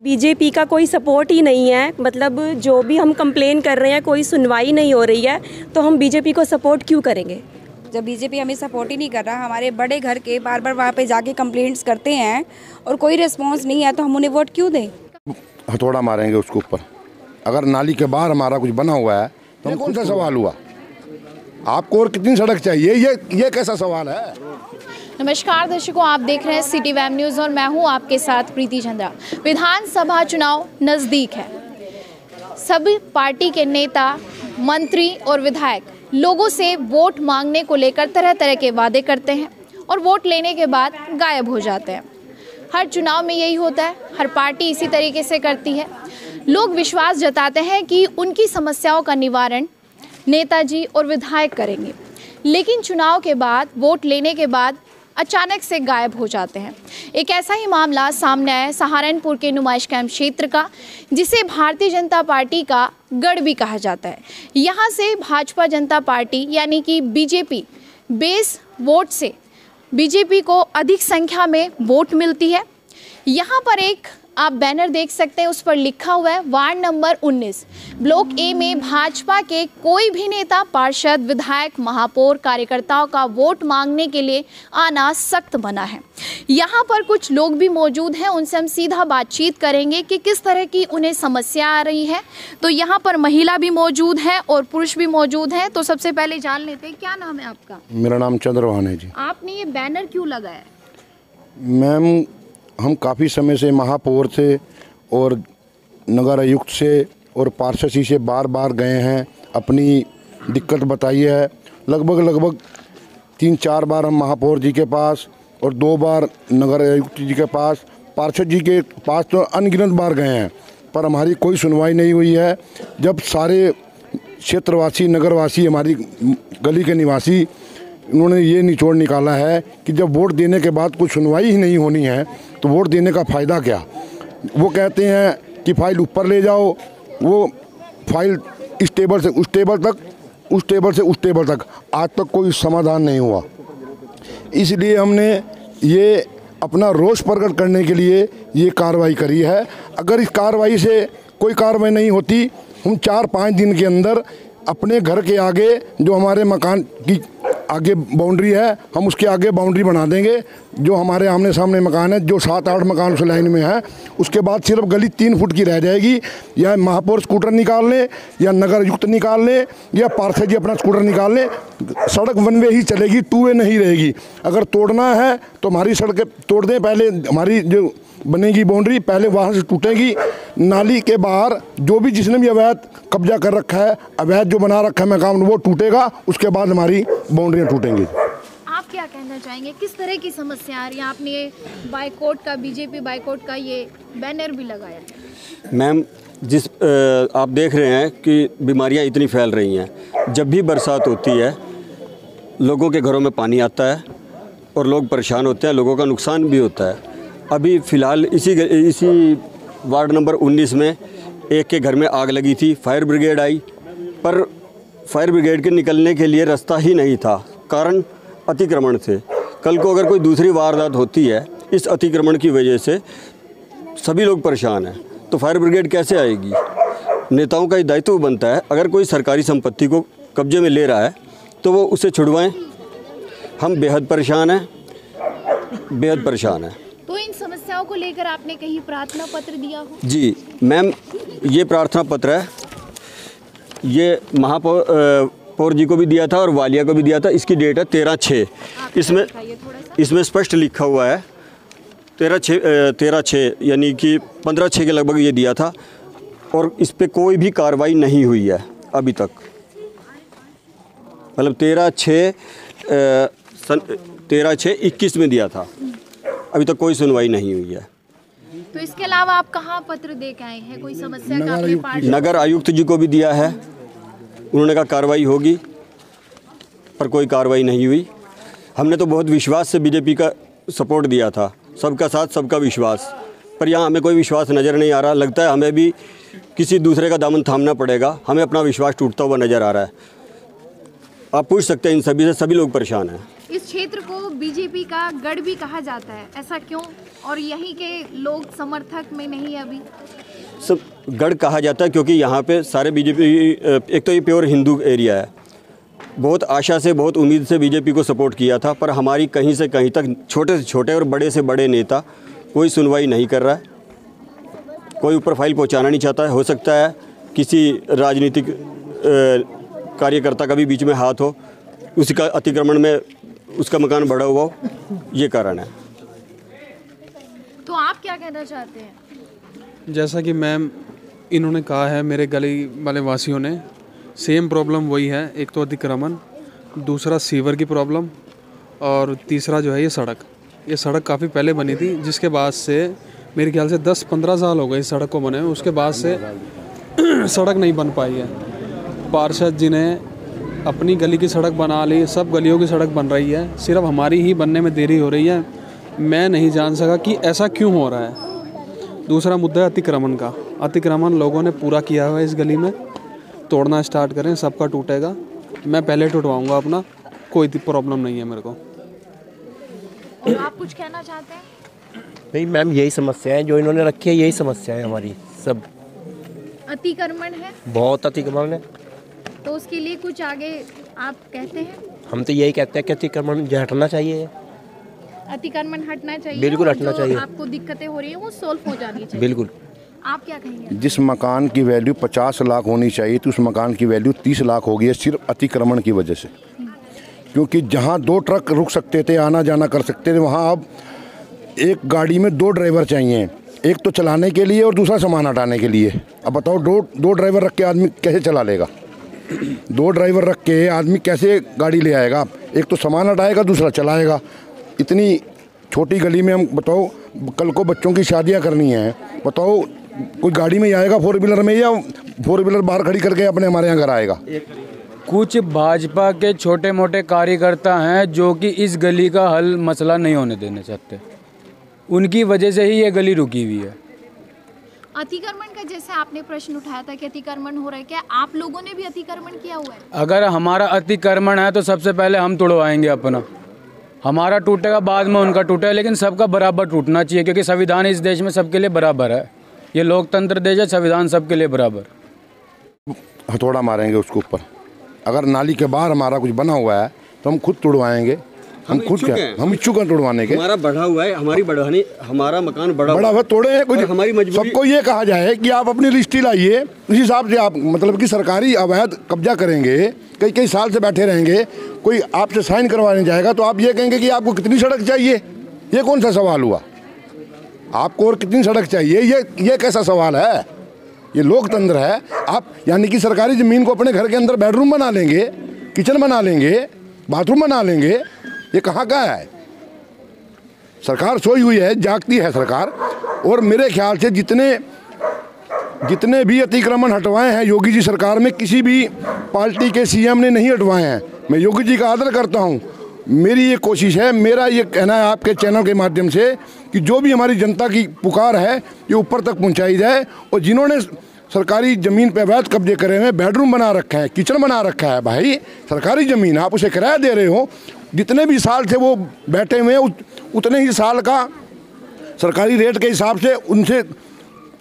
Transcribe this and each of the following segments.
BJP का कोई support ही नहीं है, मतलब जो भी हम कंप्लेन कर रहे हैं कोई सुनवाई नहीं हो रही है, तो हम बीजेपी को सपोर्ट क्यों करेंगे। जब बीजेपी हमें सपोर्ट ही नहीं कर रहा, हमारे बड़े घर के बार बार वहाँ पे जाके कंप्लेंट्स करते हैं और कोई रिस्पांस नहीं है, तो हम उन्हें वोट क्यों दें। हथौड़ा मारेंगे उसके ऊपर। अगर नाली के बाहर हमारा कुछ बना हुआ है तो कौन सा सवाल हुआ। आपको और कितनी सड़क चाहिए, ये कैसा सवाल है। नमस्कार दर्शकों, आप देख रहे हैं सिटी वेब न्यूज़ और मैं हूं आपके साथ प्रीति चंद्रा। विधानसभा चुनाव नज़दीक है। सभी पार्टी के नेता, मंत्री और विधायक लोगों से वोट मांगने को लेकर तरह तरह के वादे करते हैं और वोट लेने के बाद गायब हो जाते हैं। हर चुनाव में यही होता है, हर पार्टी इसी तरीके से करती है। लोग विश्वास जताते हैं कि उनकी समस्याओं का निवारण नेताजी और विधायक करेंगे, लेकिन चुनाव के बाद, वोट लेने के बाद अचानक से गायब हो जाते हैं। एक ऐसा ही मामला सामने आया सहारनपुर के नुमाइश कैंप क्षेत्र का, जिसे भारतीय जनता पार्टी का गढ़ भी कहा जाता है। यहाँ से भाजपा जनता पार्टी यानी कि बीजेपी बेस वोट से बीजेपी को अधिक संख्या में वोट मिलती है। यहाँ पर एक आप बैनर देख सकते हैं, उस पर लिखा हुआ है वार्ड नंबर 19 ब्लॉक ए में भाजपा के कोई भी नेता, पार्षद, विधायक, महापौर, कार्यकर्ताओं का वोट मांगने के लिए आना सख्त मना है। यहाँ पर कुछ लोग भी मौजूद हैं, उनसे हम सीधा बातचीत करेंगे कि किस तरह की उन्हें समस्या आ रही है। तो यहाँ पर महिला भी मौजूद है और पुरुष भी मौजूद हैं। तो सबसे पहले जान लेते हैं, क्या नाम है आपका। मेरा नाम चंद्रभान है जी। आपने ये बैनर क्यों लगाया। मैम, हम काफ़ी समय से महापौर से और नगर आयुक्त से और पार्षद से बार बार गए हैं, अपनी दिक्कत बताई है। लगभग 3-4 बार हम महापौर जी के पास और 2 बार नगर आयुक्त जी के पास, पार्षद जी के पास तो अनगिनत बार गए हैं, पर हमारी कोई सुनवाई नहीं हुई है। जब सारे क्षेत्रवासी, नगरवासी, हमारी गली के निवासी, उन्होंने ये निचोड़ निकाला है कि जब वोट देने के बाद कुछ सुनवाई ही नहीं होनी है तो वोट देने का फ़ायदा क्या। वो कहते हैं कि फाइल ऊपर ले जाओ, वो फाइल इस टेबल से उस टेबल तक, उस टेबल से उस टेबल तक, आज तक कोई समाधान नहीं हुआ। इसलिए हमने ये अपना रोष प्रकट करने के लिए ये कार्रवाई करी है। अगर इस कार्रवाई से कोई कार्रवाई नहीं होती, हम 4-5 दिन के अंदर अपने घर के आगे, जो हमारे मकान की आगे बाउंड्री है, हम उसके आगे बाउंड्री बना देंगे। जो हमारे आमने सामने मकान है, जो 7-8 मकान उस लाइन में है, उसके बाद सिर्फ गली 3 फुट की रह जाएगी। या महापौर स्कूटर निकाल लें, या नगर युक्त निकाल लें, या पार्षद जी अपना स्कूटर निकाल लें, सड़क 1 वे ही चलेगी, 2 वे नहीं रहेगी। अगर तोड़ना है तो हमारी सड़कें तोड़ दें, पहले हमारी जो बनेगी बाउंड्री पहले वहाँ से टूटेगी। नाली के बाहर जो भी जिसने भी अवैध कब्जा कर रखा है, अवैध जो बना रखा है मकान, वो टूटेगा, उसके बाद हमारी बाउंड्रियाँ टूटेंगी। आप क्या कहना चाहेंगे, किस तरह की समस्या आ रही है। आपने बाइकआउट का, बीजेपी बाइकआउट का ये बैनर भी लगाया है। मैम, जिस आप देख रहे हैं कि बीमारियां इतनी फैल रही हैं। जब भी बरसात होती है लोगों के घरों में पानी आता है और लोग परेशान होते हैं, लोगों का नुकसान भी होता है। अभी फ़िलहाल इसी वार्ड नंबर 19 में एक के घर में आग लगी थी। फायर ब्रिगेड आई, पर फायर ब्रिगेड के निकलने के लिए रास्ता ही नहीं था, कारण अतिक्रमण थे। कल को अगर कोई दूसरी वारदात होती है, इस अतिक्रमण की वजह से सभी लोग परेशान हैं, तो फायर ब्रिगेड कैसे आएगी। नेताओं का ये दायित्व बनता है, अगर कोई सरकारी संपत्ति को कब्जे में ले रहा है तो वो उसे छुड़वाएं। हम बेहद परेशान हैं, बेहद परेशान हैं। तो इन समस्याओं को लेकर आपने कहीं प्रार्थना पत्र दिया हो। जी मैम, ये प्रार्थना पत्र है, ये महापौर जी को भी दिया था और वालिया को भी दिया था। इसकी डेट है 13/6। इसमें स्पष्ट लिखा हुआ है 13/6 यानी कि 15/6 के लगभग ये दिया था, और इस पे कोई भी कार्रवाई नहीं हुई है अभी तक। मतलब 13/6/21 में दिया था, अभी तक कोई सुनवाई नहीं हुई है। तो इसके अलावा आप कहाँ पत्र दे के आए हैं, कोई समस्या का अपने पार्टी। नगर आयुक्त जी को भी दिया है, उन्होंने कहा कार्रवाई होगी, पर कोई कार्रवाई नहीं हुई। हमने तो बहुत विश्वास से बीजेपी का सपोर्ट दिया था, सबका साथ सबका विश्वास, पर यहाँ हमें कोई विश्वास नज़र नहीं आ रहा। लगता है हमें भी किसी दूसरे का दामन थामना पड़ेगा, हमें अपना विश्वास टूटता हुआ नज़र आ रहा है। आप पूछ सकते हैं इन सभी से, सभी लोग परेशान हैं। इस क्षेत्र को बीजेपी का गढ़ भी कहा जाता है, ऐसा क्यों? और यहीं के लोग समर्थक में नहीं है अभी? सब गढ़ कहा जाता है क्योंकि यहाँ पे सारे बीजेपी, एक तो ये प्योर हिंदू एरिया है। बहुत आशा से, बहुत उम्मीद से बीजेपी को सपोर्ट किया था, पर हमारी कहीं से कहीं तक छोटे से छोटे और बड़े से बड़े नेता कोई सुनवाई नहीं कर रहा है, कोई ऊपर फाइल पहुँचाना नहीं चाहता है। हो सकता है किसी राजनीतिक कार्यकर्ता का भी बीच में हाथ हो, उसी का अतिक्रमण में उसका मकान बढ़ा हुआ हो, ये कारण है। तो आप क्या कहना चाहते हैं? जैसा कि मैम इन्होंने कहा है, मेरे गली वाले वासियों ने सेम प्रॉब्लम वही है। एक तो अतिक्रमण, दूसरा सीवर की प्रॉब्लम, और तीसरा जो है ये सड़क। ये सड़क काफ़ी पहले बनी थी, जिसके बाद से मेरे ख्याल से 10-15 साल हो गए इस सड़क को बने हुए। उसके बाद से सड़क नहीं बन पाई है। पार्षद जी ने अपनी गली की सड़क बना ली, सब गलियों की सड़क बन रही है, सिर्फ हमारी ही बनने में देरी हो रही है। मैं नहीं जान सका कि ऐसा क्यों हो रहा है। दूसरा मुद्दा है अतिक्रमण का। अतिक्रमण लोगों ने पूरा किया हुआ है इस गली में, तोड़ना स्टार्ट करें सबका टूटेगा। मैं पहले टूटवाऊंगा अपना, कोई प्रॉब्लम नहीं है मेरे को। और आप कुछ कहना चाहते हैं? नहीं मैम, यही समस्या है जो इन्होंने रखी है, यही समस्या है हमारी सब। अतिक्रमण है, बहुत अतिक्रमण है। तो उसके लिए कुछ आगे आप कहते हैं? हम तो यही कहते हैं कि अतिक्रमण जो हटना चाहिए, अतिक्रमण हटना चाहिए, बिल्कुल और हटना जो चाहिए। आपको दिक्कतें हो रही है वो सोल्व हो जानी चाहिए। बिल्कुल। आप क्या कहेंगे? जिस मकान की वैल्यू 50 लाख होनी चाहिए तो उस मकान की वैल्यू 30 लाख हो गई है, सिर्फ अतिक्रमण की वजह से। क्योंकि जहां 2 ट्रक रुक सकते थे, आना जाना कर सकते थे, वहां अब एक गाड़ी में 2 ड्राइवर चाहिए, एक तो चलाने के लिए और दूसरा सामान हटाने के लिए। अब बताओ, दो ड्राइवर रख के आदमी कैसे चला लेगा? 2 ड्राइवर रख के आदमी कैसे गाड़ी ले आएगा? एक तो सामान हटाएगा, दूसरा चलाएगा। इतनी छोटी गली में हम बताओ, कल को बच्चों की शादियां करनी है, बताओ कोई गाड़ी में ही आएगा 4 व्हीलर में, या 4 व्हीलर बाहर खड़ी करके अपने हमारे यहाँ घर आएगा? कुछ भाजपा के छोटे मोटे कार्यकर्ता हैं जो कि इस गली का हल मसला नहीं होने देना चाहते, उनकी वजह से ही ये गली रुकी हुई है। अतिक्रमण का जैसे आपने प्रश्न उठाया था कि अतिक्रमण हो रहा है, क्या आप लोगों ने भी अतिक्रमण किया हुआ है? अगर हमारा अतिक्रमण है तो सबसे पहले हम तोड़वाएंगे अपना, हमारा टूटेगा बाद में उनका टूटेगा, लेकिन सबका बराबर टूटना चाहिए, क्योंकि संविधान इस देश में सबके लिए बराबर है। ये लोकतंत्र देश है, संविधान सबके लिए बराबर। हथौड़ा मारेंगे उसके ऊपर। अगर नाली के बाहर हमारा कुछ बना हुआ है तो हम खुद तोड़वाएंगे। हम खुद क्या, हम इच्छुक हैं तोड़वाने के। हमारा बढ़ा हुआ है, हमारी बढ़ानी, हमारा मकान बड़ा हुआ तोड़े हैं। कुछ हमारी मजबूरी। सबको ये कहा जाए कि आप अपनी लिस्टी लाइए, उस हिसाब से आप मतलब कि सरकारी अवैध कब्जा करेंगे, कई साल से बैठे रहेंगे, कोई आपसे साइन करवाने जाएगा तो आप ये कहेंगे कि आपको कितनी सड़क चाहिए? ये कौन सा सवाल हुआ? आपको और कितनी सड़क चाहिए, ये कैसा सवाल है? ये लोकतंत्र है। आप यानी कि सरकारी ज़मीन को अपने घर के अंदर बेडरूम बना लेंगे, किचन बना लेंगे, बाथरूम बना लेंगे। ये कहाँ का है? सरकार सोई हुई है, जागती है सरकार। और मेरे ख्याल से जितने भी अतिक्रमण हटवाए हैं योगी जी सरकार में, किसी भी पार्टी के सीएम ने नहीं हटवाए हैं। मैं योगी जी का आदर करता हूँ। मेरी ये कोशिश है, मेरा ये कहना है आपके चैनल के माध्यम से कि जो भी हमारी जनता की पुकार है ये ऊपर तक पहुँचाई जाए। और जिन्होंने सरकारी ज़मीन पे अवैध कब्जे करे हुए, बेडरूम बना रखा है, किचन बना रखा है, भाई सरकारी ज़मीन आप उसे किराया दे रहे हो, जितने भी साल से वो बैठे हुए हैं उतने ही साल का सरकारी रेट के हिसाब से उनसे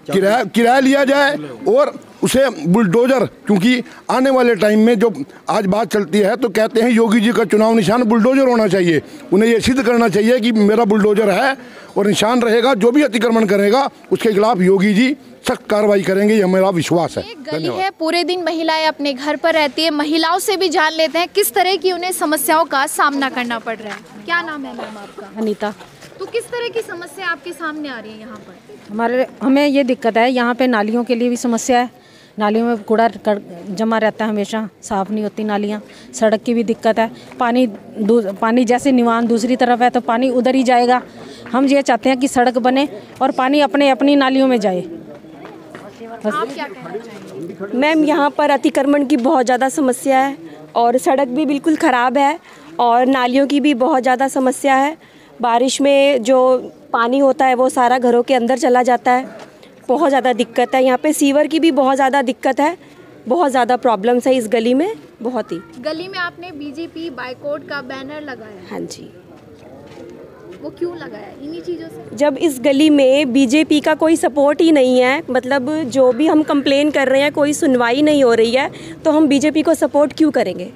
किराया लिया जाए। और उसे बुलडोजर, क्योंकि आने वाले टाइम में जो आज बात चलती है तो कहते हैं योगी जी का चुनाव निशान बुलडोजर होना चाहिए। उन्हें ये सिद्ध करना चाहिए कि मेरा बुलडोजर है और निशान रहेगा। जो भी अतिक्रमण करेगा उसके खिलाफ योगी जी सख्त कार्रवाई करेंगे, ये मेरा विश्वास है। एक गली है, पूरे दिन महिलाएं अपने घर पर रहती है। महिलाओं से भी जान लेते हैं किस तरह की उन्हें समस्याओं का सामना करना पड़ रहा है। क्या नाम है मैम आपका? अनीता। तो किस तरह की समस्या आपके सामने आ रही है यहाँ पर? हमें ये दिक्कत है, यहाँ पे नालियों के लिए भी समस्या है। नालियों में कूड़ा जमा रहता है, हमेशा साफ़ नहीं होती नालियाँ। सड़क की भी दिक्कत है। पानी जैसे निवान दूसरी तरफ है तो पानी उधर ही जाएगा। हम ये चाहते हैं कि सड़क बने और पानी अपनी नालियों में जाए। आप क्या कहना चाहेंगे? मैम, यहाँ पर अतिक्रमण की बहुत ज़्यादा समस्या है और सड़क भी बिल्कुल ख़राब है और नालियों की भी बहुत ज़्यादा समस्या है। बारिश में जो पानी होता है वो सारा घरों के अंदर चला जाता है। बहुत ज़्यादा दिक्कत है। यहाँ पे सीवर की भी बहुत ज़्यादा दिक्कत है, बहुत ज़्यादा प्रॉब्लम्स है इस गली में। बहुत ही। गली में आपने बीजेपी बाइकआउट का बैनर लगाया, हाँ जी। वो क्यों लगाया? इन्हीं चीज़ों से। जब इस गली में बीजेपी का कोई सपोर्ट ही नहीं है, मतलब जो भी हम कंप्लेन कर रहे हैं कोई सुनवाई नहीं हो रही है, तो हम बीजेपी को सपोर्ट क्यों करेंगे?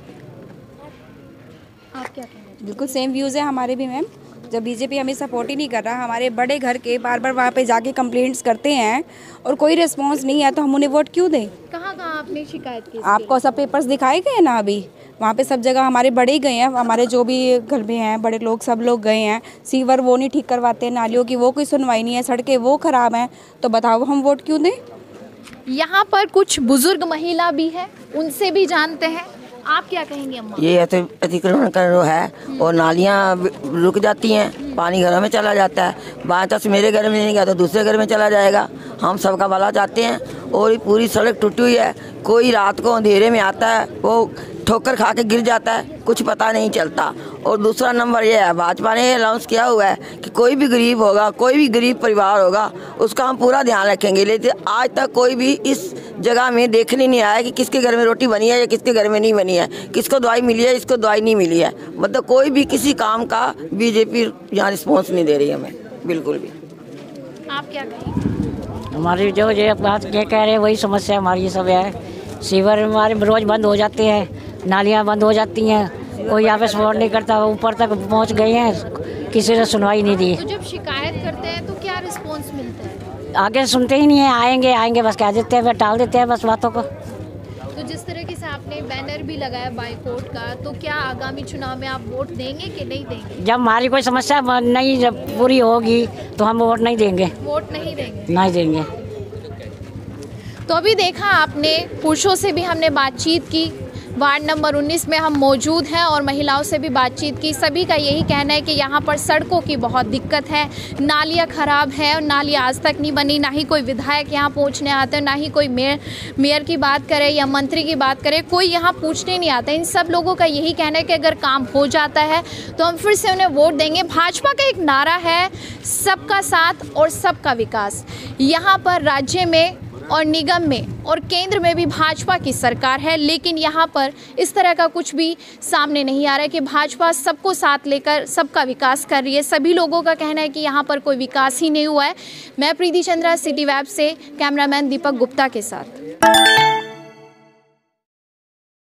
आप क्या कहेंगे? बिल्कुल सेम व्यूज़ है हमारे भी मैम। जब बीजेपी हमें सपोर्ट ही नहीं कर रहा, हमारे बड़े घर के बार बार वहाँ पे जाके कंप्लेंट्स करते हैं और कोई रिस्पांस नहीं है, तो हम उन्हें वोट क्यों दें? कहाँ आपने शिकायत की? आपको सब पेपर्स दिखाए गए ना अभी, वहाँ पे सब जगह हमारे बड़े ही गए हैं, हमारे जो भी घर में हैं बड़े लोग सब लोग गए हैं। सीवर वो नहीं ठीक करवाते, नालियों की वो कोई सुनवाई नहीं है, सड़कें वो ख़राब हैं, तो बताओ हम वोट क्यों दें? यहाँ पर कुछ बुजुर्ग महिला भी है, उनसे भी जानते हैं। आप क्या कहेंगे अम्मा? ये अतिक्रमण कर रहा है और नालियाँ रुक जाती हैं, पानी घरों में चला जाता है। बाई चांस मेरे घर में नहीं गया तो दूसरे घर में चला जाएगा। हम सबका भला चाहते हैं और ये पूरी सड़क टूटी हुई है। कोई रात को अंधेरे में आता है, वो ठोकर खा के गिर जाता है, कुछ पता नहीं चलता। और दूसरा नंबर ये है, भाजपा ने अनाउंस किया हुआ है कि कोई भी गरीब होगा, कोई भी गरीब परिवार होगा, उसका हम पूरा ध्यान रखेंगे। लेकिन आज तक कोई भी इस जगह में देखने नहीं आया कि किसके घर में रोटी बनी है या किसके घर में नहीं बनी है, किसको दवाई मिली है, इसको दवाई नहीं मिली है। मतलब कोई भी किसी काम का बीजेपी यहाँ रिस्पॉन्स नहीं दे रही हमें, बिल्कुल भी। आप क्या कहेंगे? हमारी जो ये बात क्या कह रहे हैं वही समस्या हमारी ये सब है। सीवर हमारे रोज़ बंद हो जाते हैं, नालियाँ बंद हो जाती हैं, कोई यहाँ पे सपोर्ट नहीं करता। ऊपर तक पहुँच गए हैं, किसी ने सुनवाई नहीं दी। तो जब शिकायत करते हैं तो क्या रिस्पॉन्स मिलता है? आगे सुनते ही नहीं है, आएंगे आएंगे बस कह देते हैं, टाल देते हैं बस बातों को। तो जिस तरीके से आपने बैनर भी लगाया बाइकआउट का, तो क्या आगामी चुनाव में आप वोट देंगे कि नहीं देंगे? जब हमारी कोई समस्या नहीं जब पूरी होगी तो हम वोट नहीं देंगे। वोट नहीं देंगे? नहीं देंगे। तो अभी देखा आपने, पुरुषों से भी हमने बातचीत की, वार्ड नंबर 19 में हम मौजूद हैं और महिलाओं से भी बातचीत की। सभी का यही कहना है कि यहाँ पर सड़कों की बहुत दिक्कत है, नालियाँ ख़राब हैं और नालियाँ आज तक नहीं बनी। ना ही कोई विधायक यहाँ पूछने आते हैं, ना ही कोई मेयर की बात करे या मंत्री की बात करे, कोई यहाँ पूछने नहीं आता। इन सब लोगों का यही कहना है कि अगर काम हो जाता है तो हम फिर से उन्हें वोट देंगे। भाजपा का एक नारा है, सबका साथ और सबका विकास। यहाँ पर राज्य में और निगम में और केंद्र में भी भाजपा की सरकार है, लेकिन यहाँ पर इस तरह का कुछ भी सामने नहीं आ रहा है कि भाजपा सबको साथ लेकर सबका विकास कर रही है। सभी लोगों का कहना है कि यहाँ पर कोई विकास ही नहीं हुआ है। मैं प्रीति चंद्रा, सिटी वेब से कैमरामैन दीपक गुप्ता के साथ।